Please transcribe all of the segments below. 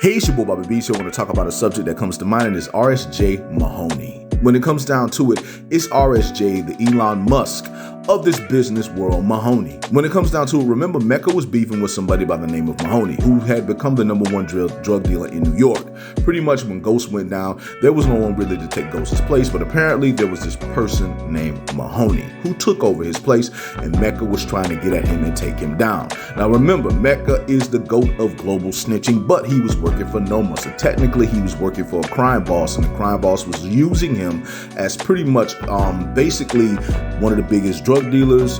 Hey, it's your boy Bobby B. So I want to talk about a subject that comes to mind, and it's RSJ Mahoney. When it comes down to it, it's RSJ, the Elon Musk of this business world, Mahoney. When it comes down to it, remember Mecca was beefing with somebody by the name of Mahoney, who had become the #1 drug dealer in New York. Pretty much when Ghost went down, there was no one really to take Ghost's place, but apparently there was this person named Mahoney who took over his place, and Mecca was trying to get at him and take him down. Now remember, Mecca is the GOAT of global snitching, but he was working for Noma, so technically he was working for a crime boss, and the crime boss was using him as pretty much basically one of the biggest drug dealers.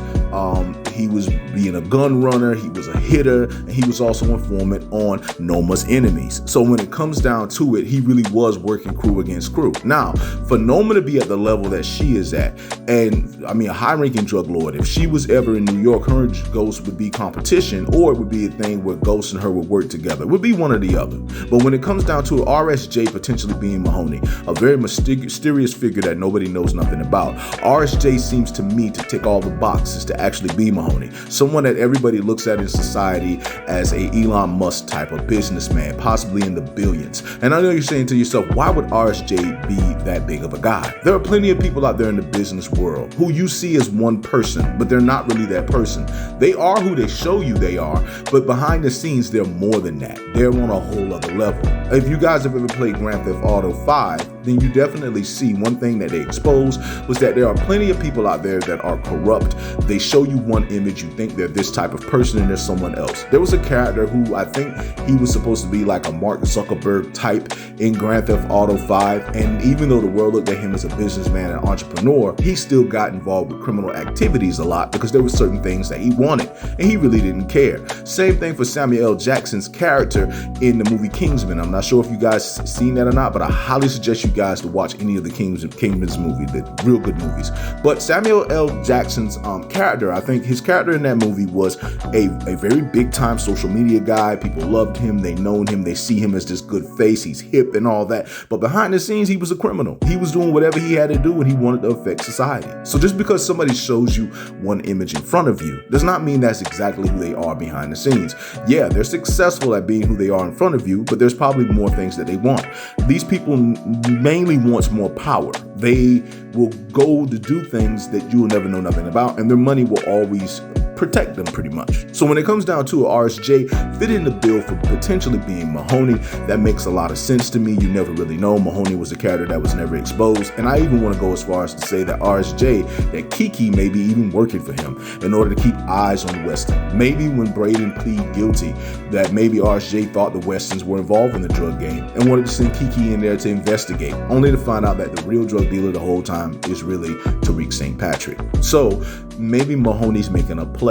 He was being a gun runner, he was a hitter, and he was also informant on Noma's enemies. So when it comes down to it, he really was working crew against crew. Now, for Noma to be at the level that she is at, and I mean a high-ranking drug lord, if she was ever in New York, her and Ghost would be competition, or it would be a thing where Ghost and her would work together. It would be one or the other. But when it comes down to it, RSJ potentially being Mahoney, a very mysterious figure that nobody knows nothing about, RSJ seems to me to tick all the boxes to actually be Mahoney. Someone that everybody looks at in society as a Elon Musk type of businessman, possibly in the billions. And I know you're saying to yourself, why would RSJ be that big of a guy? There are plenty of people out there in the business world who you see as one person, but they're not really that person. They are who they show you they are, but behind the scenes, they're more than that. They're on a whole other level. If you guys have ever played Grand Theft Auto 5, then you definitely see one thing that they exposed was that there are plenty of people out there that are corrupt. They show you one image, you think they're this type of person, and there's someone else. There was a character who I think he was supposed to be like a Mark Zuckerberg type in Grand Theft Auto 5, and even though the world looked at him as a businessman and entrepreneur, he still got involved with criminal activities a lot because there were certain things that he wanted, and he really didn't care. Same thing for Samuel L. Jackson's character in the movie Kingsman. I'm not sure if you guys seen that or not, but I highly suggest you guys to watch any of the Kingman's movie, the real good movies. But Samuel L. Jackson's character, I think his character in that movie was a very big time social media guy. People loved him, they known him, they see him as this good face, he's hip and all that. But behind the scenes, he was a criminal. He was doing whatever he had to do and he wanted to affect society. So just because somebody shows you one image in front of you does not mean that's exactly who they are behind the scenes. Yeah, they're successful at being who they are in front of you, but there's probably more things that they want. These people mainly want more power. They will go to do things that you will never know nothing about, and their money will always protect them pretty much. So when it comes down to it, RSJ fit in the bill for potentially being Mahoney. That makes a lot of sense to me. You never really know. Mahoney was a character that was never exposed. And I even want to go as far as to say that RSJ, that Kiki may be even working for him in order to keep eyes on Weston. Maybe when Braden pleaded guilty, that maybe RSJ thought the Westons were involved in the drug game and wanted to send Kiki in there to investigate, only to find out that the real drug dealer the whole time is really Tariq St. Patrick. So maybe Mahoney's making a play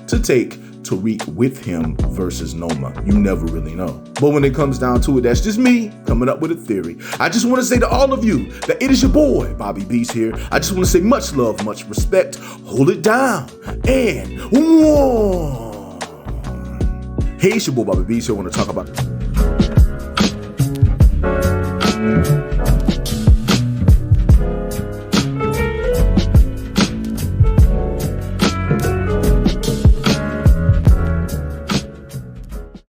to take Tariq with him versus Noma. You never really know. But when it comes down to it, that's just me coming up with a theory. I just want to say to all of you that it is your boy, Bobby Beast here. I just want to say much love, much respect. Hold it down. And whoa. Hey, it's your boy, Bobby Beast here. I want to talk about